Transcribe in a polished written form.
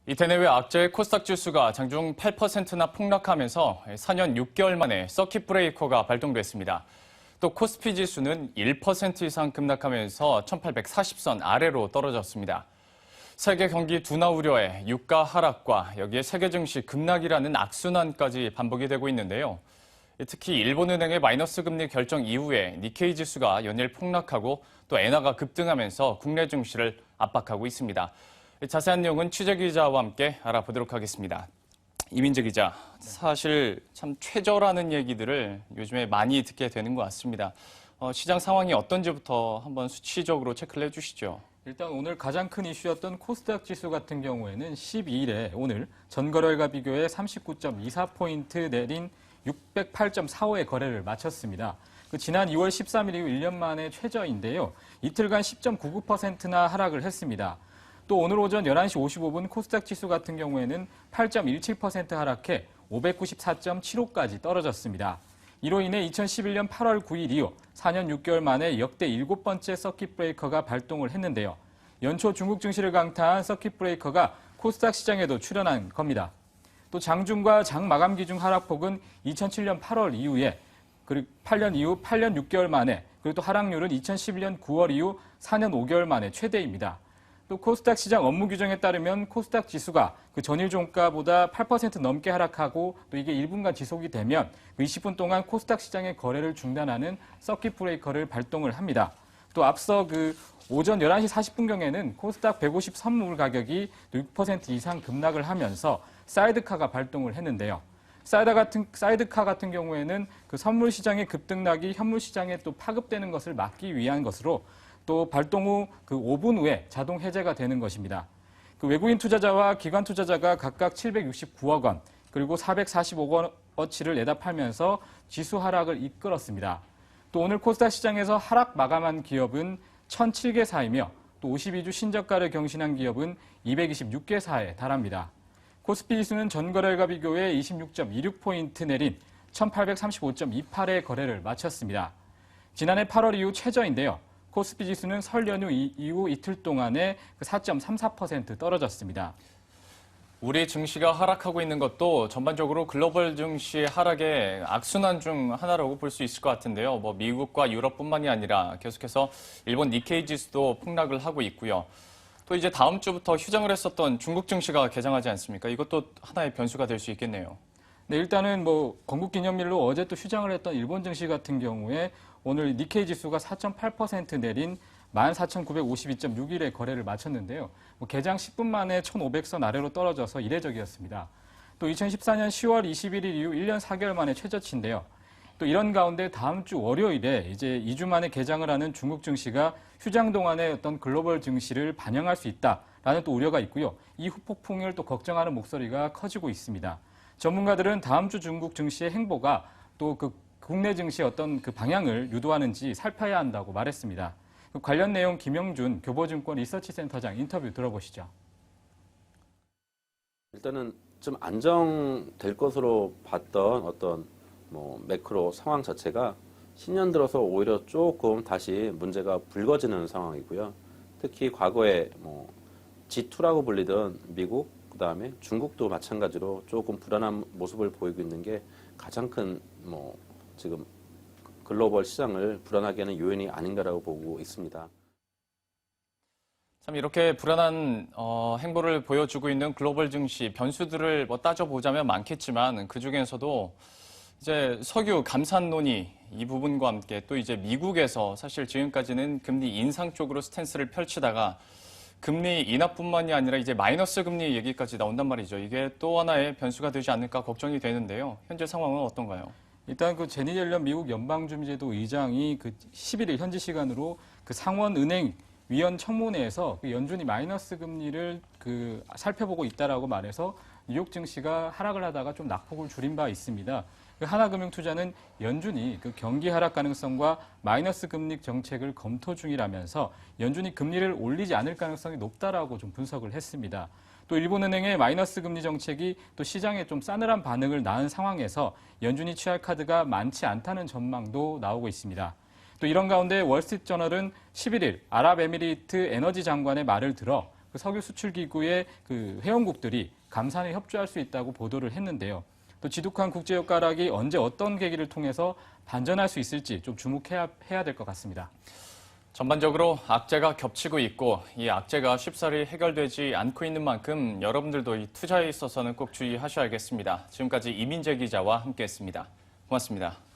이태 내외 악재의 코스닥 지수가 장중 8%나 폭락하면서 4년 6개월 만에 서킷 브레이커가 발동됐습니다. 또 코스피 지수는 1% 이상 급락하면서 1840선 아래로 떨어졌습니다. 세계 경기 둔화 우려에 유가 하락과 여기에 세계 증시 급락이라는 악순환까지 반복이 되고 있는데요. 특히 일본은행의 마이너스 금리 결정 이후에 니케이 지수가 연일 폭락하고 또 엔화가 급등하면서 국내 증시를 압박하고 있습니다. 자세한 내용은 취재 기자와 함께 알아보도록 하겠습니다. 이민재 기자, 사실 참 최저라는 얘기들을 요즘에 많이 듣게 되는 것 같습니다. 시장 상황이 어떤지부터 한번 수치적으로 체크를 해주시죠. 일단 오늘 가장 큰 이슈였던 코스닥 지수 같은 경우에는 12일에 오늘 전거래일과 비교해 39.24포인트 내린 608.45의 거래를 마쳤습니다. 지난 2월 13일 이후 1년 만에 최저인데요. 이틀간 10.99%나 하락을 했습니다. 또 오늘 오전 11시 55분 코스닥 지수 같은 경우에는 8.17% 하락해 594.75까지 떨어졌습니다. 이로 인해 2011년 8월 9일 이후 4년 6개월 만에 역대 7번째 서킷 브레이커가 발동을 했는데요. 연초 중국 증시를 강타한 서킷 브레이커가 코스닥 시장에도 출현한 겁니다. 또 장중과 장 마감 기준 하락폭은 2007년 8월 이후에 그리고 8년 6개월 만에 그리고 또 하락률은 2011년 9월 이후 4년 5개월 만에 최대입니다. 또 코스닥 시장 업무 규정에 따르면 코스닥 지수가 그 전일 종가보다 8% 넘게 하락하고 또 이게 1분간 지속이 되면 20분 동안 코스닥 시장의 거래를 중단하는 서킷 브레이커를 발동을 합니다. 또 앞서 오전 11시 40분경에는 코스닥 150 선물 가격이 6% 이상 급락을 하면서 사이드카가 발동을 했는데요. 사이드카 같은 경우에는 그 선물 시장의 급등락이 현물 시장에 또 파급되는 것을 막기 위한 것으로 또 발동 후 5분 후에 자동 해제가 되는 것입니다. 외국인 투자자와 기관 투자자가 각각 769억 원 그리고 445억 원어치를 내다 팔면서 지수 하락을 이끌었습니다. 또 오늘 코스닥 시장에서 하락 마감한 기업은 1,007개사이며 또 52주 신저가를 경신한 기업은 226개사에 달합니다. 코스피 지수는 전거래일과 비교해 26.26포인트 내린 1,835.28의 거래를 마쳤습니다. 지난해 8월 이후 최저인데요. 코스피 지수는 설 연휴 이후 이틀 동안에 4.34% 떨어졌습니다. 우리 증시가 하락하고 있는 것도 전반적으로 글로벌 증시 하락의 악순환 중 하나라고 볼 수 있을 것 같은데요. 미국과 유럽뿐만이 아니라 계속해서 일본 니케이 지수도 폭락을 하고 있고요. 또 이제 다음 주부터 휴장을 했었던 중국 증시가 개장하지 않습니까? 이것도 하나의 변수가 될 수 있겠네요. 네, 일단은 건국기념일로 어제 또 휴장을 했던 일본 증시 같은 경우에 오늘 니케이 지수가 4.8% 내린 14,952.61의 거래를 마쳤는데요. 개장 10분 만에 1,500선 아래로 떨어져서 이례적이었습니다. 또 2014년 10월 21일 이후 1년 4개월 만에 최저치인데요. 또 이런 가운데 다음 주 월요일에 이제 2주 만에 개장을 하는 중국 증시가 휴장 동안의 어떤 글로벌 증시를 반영할 수 있다라는 또 우려가 있고요. 이 후폭풍을 또 걱정하는 목소리가 커지고 있습니다. 전문가들은 다음 주 중국 증시의 행보가 또 국내 증시의 어떤 방향을 유도하는지 살펴야 한다고 말했습니다. 관련 내용 김영준 교보증권 리서치센터장 인터뷰 들어보시죠. 일단은 좀 안정될 것으로 봤던 어떤 매크로 상황 자체가 신년 들어서 오히려 조금 다시 문제가 불거지는 상황이고요. 특히 과거에 G2라고 불리던 미국, 그다음에 중국도 마찬가지로 조금 불안한 모습을 보이고 있는 게 가장 큰 지금 글로벌 시장을 불안하게 하는 요인이 아닌가라고 보고 있습니다. 참 이렇게 불안한 행보를 보여주고 있는 글로벌 증시 변수들을 따져보자면 많겠지만 그 중에서도 이제 석유 감산 논의 이 부분과 함께 또 이제 미국에서 사실 지금까지는 금리 인상 쪽으로 스탠스를 펼치다가 금리 인하뿐만이 아니라 이제 마이너스 금리 얘기까지 나온단 말이죠. 이게 또 하나의 변수가 되지 않을까 걱정이 되는데요. 현재 상황은 어떤가요? 일단 제니 옐런 미국 연방준비제도 의장이 11일 현지 시간으로 상원은행 위원 청문회에서 연준이 마이너스 금리를 살펴보고 있다라고 말해서 뉴욕 증시가 하락을 하다가 좀 낙폭을 줄인 바 있습니다. 하나금융투자는 연준이 경기 하락 가능성과 마이너스 금리 정책을 검토 중이라면서 연준이 금리를 올리지 않을 가능성이 높다라고 좀 분석을 했습니다. 또 일본은행의 마이너스 금리 정책이 또 시장에 좀 싸늘한 반응을 낳은 상황에서 연준이 취할 카드가 많지 않다는 전망도 나오고 있습니다. 또 이런 가운데 월스트리트저널은 11일 아랍에미리트 에너지 장관의 말을 들어 그 석유 수출 기구의 그 회원국들이 감산에 협조할 수 있다고 보도를 했는데요. 또 지독한 국제油가락이 언제 어떤 계기를 통해서 반전할 수 있을지 좀 주목해야 될 것 같습니다. 전반적으로 악재가 겹치고 있고 이 악재가 쉽사리 해결되지 않고 있는 만큼 여러분들도 이 투자에 있어서는 꼭 주의하셔야겠습니다. 지금까지 이민재 기자와 함께했습니다. 고맙습니다.